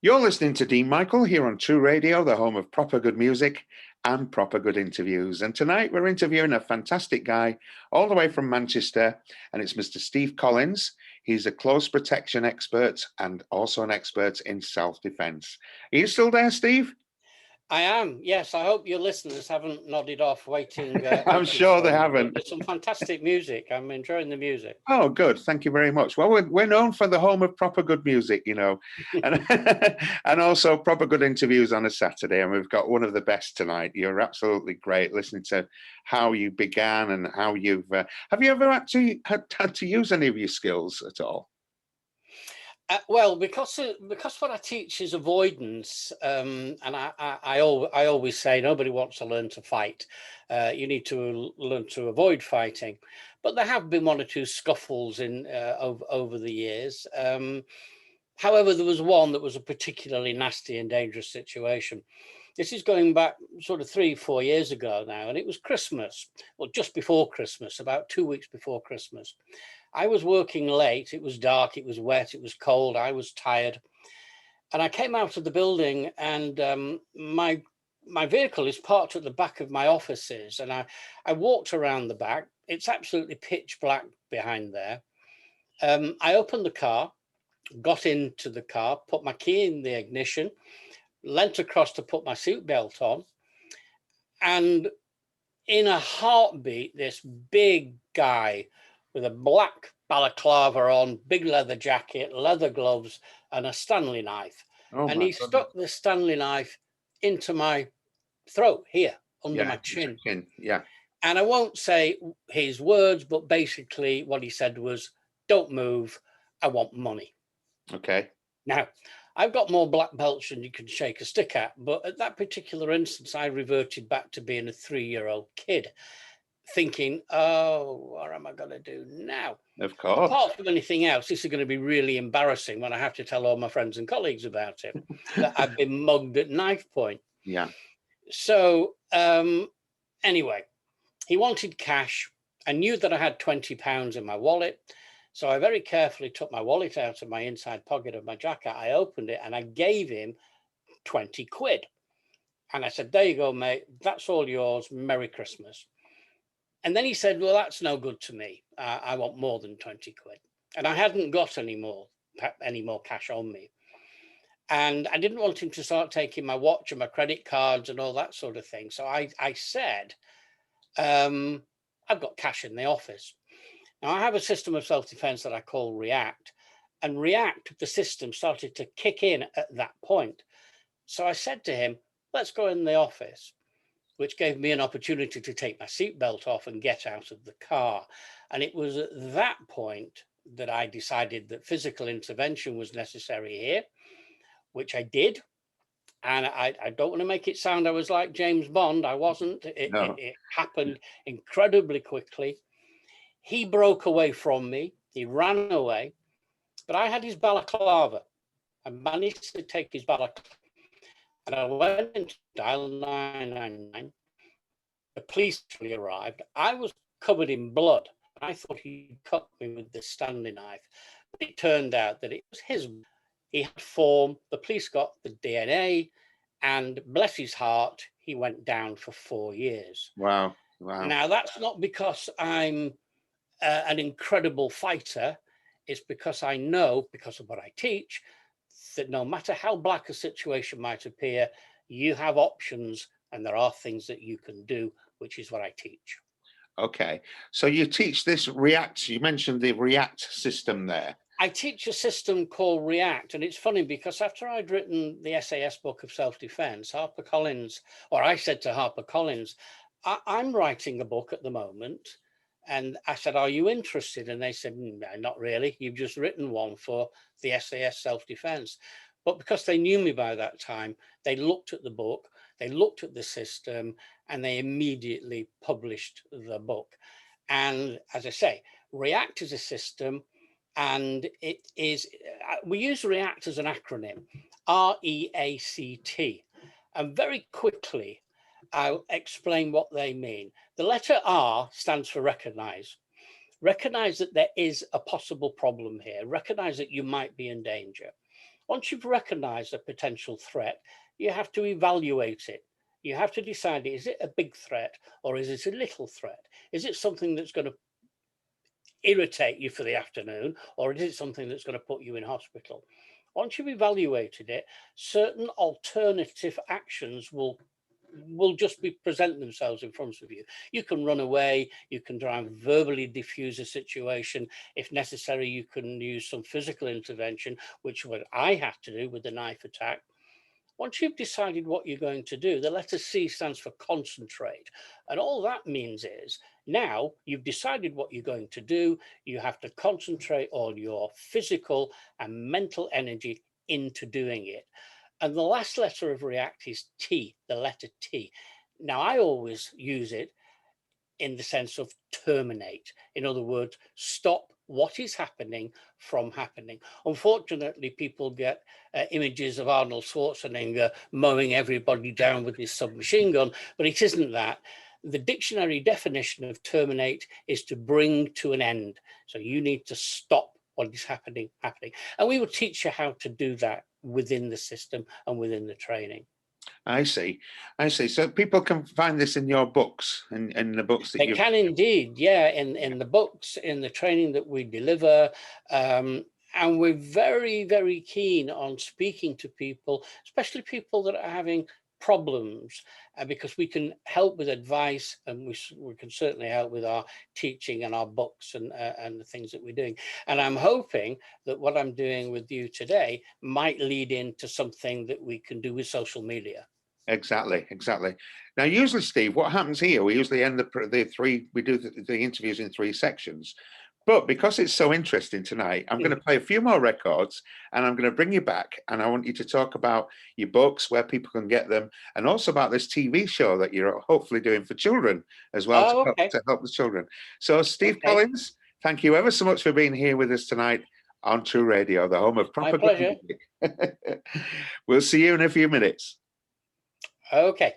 You're listening to Dean Michael here on True Radio, the home of proper good music and proper good interviews. And tonight we're interviewing a fantastic guy all the way from Manchester, and it's Mr. Steve Collins. He's a close protection expert and also an expert in self-defense. Are you still there, Steve? I am, yes. I hope your listeners haven't nodded off waiting. I'm sure they haven't. There's some fantastic music. I'm enjoying the music. Oh, good. Thank you very much. Well, we're known for the home of proper good music, you know, and, and also proper good interviews on a Saturday. And we've got one of the best tonight. You're absolutely great listening to how you began and how you've... have you ever actually had to use any of your skills at all? Well, because what I teach is avoidance, and I always say nobody wants to learn to fight. You need to learn to avoid fighting. But there have been one or two scuffles in over the years. However, there was one that was a particularly nasty and dangerous situation. This is going back sort of 3-4 years ago now, and it was Christmas, well, just before Christmas, about 2 weeks before Christmas. I was working late, it was dark, it was wet, it was cold, I was tired. And I came out of the building and my vehicle is parked at the back of my offices. And I walked around the back. It's absolutely pitch black behind there. I opened the car, got into the car, put my key in the ignition, leant across to put my seatbelt on. And in a heartbeat, this big guy with a black balaclava on, big leather jacket, leather gloves, and a Stanley knife. Oh, and he stuck the Stanley knife into my throat here, under my chin. Yeah. And I won't say his words, but basically what he said was, "Don't move, I want money." Okay. Now, I've got more black belts than you can shake a stick at, but at that particular instance, I reverted back to being a 3-year-old kid, thinking, oh, what am I going to do now? Of course. Apart from anything else, this is going to be really embarrassing when I have to tell all my friends and colleagues about it, that I've been mugged at knife point. Yeah. So anyway, he wanted cash. I knew that I had £20 in my wallet. So I very carefully took my wallet out of my inside pocket of my jacket. I opened it and I gave him 20 quid. And I said, there you go, mate. That's all yours. Merry Christmas. And then he said, well, that's no good to me. I want more than 20 quid. And I hadn't got any more cash on me. And I didn't want him to start taking my watch and my credit cards and all that sort of thing. So I said, I've got cash in the office. Now, I have a system of self-defense that I call React. And React, the system, started to kick in at that point. So I said to him, let's go in the office, which gave me an opportunity to take my seatbelt off and get out of the car. And it was at that point that I decided that physical intervention was necessary here, which I did. And I don't want to make it sound I was like James Bond. I wasn't. It happened incredibly quickly. He broke away from me. He ran away. But I had his balaclava. I managed to take his balaclava. And I went into dial 999. The police arrived. I was covered in blood. I thought he cut me with the Stanley knife. But it turned out that it was his. He had form. The police got the DNA. And bless his heart, he went down for 4 years. Wow. Wow. Now, that's not because I'm an incredible fighter. It's because I know, because of what I teach, that no matter how black a situation might appear, you have options and there are things that you can do, which is what I teach. Okay. So you teach this React, you mentioned the React system there. I teach a system called React, and it's funny because after I'd written the SAS book of self-defense, HarperCollins, or I said to HarperCollins, I'm writing a book at the moment. And I said, are you interested? And they said, no, not really. You've just written one for the SAS self-defense. But because they knew me by that time, they looked at the book, they looked at the system, and they immediately published the book. And as I say, React is a system, and it is, we use React as an acronym, REACT. And very quickly, I'll explain what they mean. The letter R stands for recognize. Recognize that there is a possible problem here. Recognize that you might be in danger. Once you've recognized a potential threat, you have to evaluate it. You have to decide, is it a big threat or is it a little threat? Is it something that's going to irritate you for the afternoon, or is it something that's going to put you in hospital? Once you've evaluated it, certain alternative actions will just be present themselves in front of you. You can run away, you can try and verbally diffuse a situation. If necessary, you can use some physical intervention, which what I had to do with the knife attack. Once you've decided what you're going to do, the letter C stands for concentrate. And all that means is now you've decided what you're going to do, you have to concentrate all your physical and mental energy into doing it. And the last letter of react is T, the letter T. Now, I always use it in the sense of terminate. In other words, stop what is happening from happening. Unfortunately, people get images of Arnold Schwarzenegger mowing everybody down with his submachine gun, but it isn't that. The dictionary definition of terminate is to bring to an end. So you need to stop what is happening. And we will teach you how to do that within the system and within the training. I see. I see. So people can find this in your books, in the books that They can indeed, yeah, in the books, in the training that we deliver. And we're very, very keen on speaking to people, especially people that are having problems, because we can help with advice, and we can certainly help with our teaching and our books and the things that we're doing. And I'm hoping that what I'm doing with you today might lead into something that we can do with social media. Exactly, exactly. Now, usually, Steve, what happens here, we usually end we do the interviews in 3 sections. But because it's so interesting tonight, I'm going to play a few more records and I'm going to bring you back. And I want you to talk about your books, where people can get them, and also about this TV show that you're hopefully doing for children as well, to help the children. So, Steve Collins, thank you ever so much for being here with us tonight on True Radio, the home of proper good music. We'll see you in a few minutes. Okay.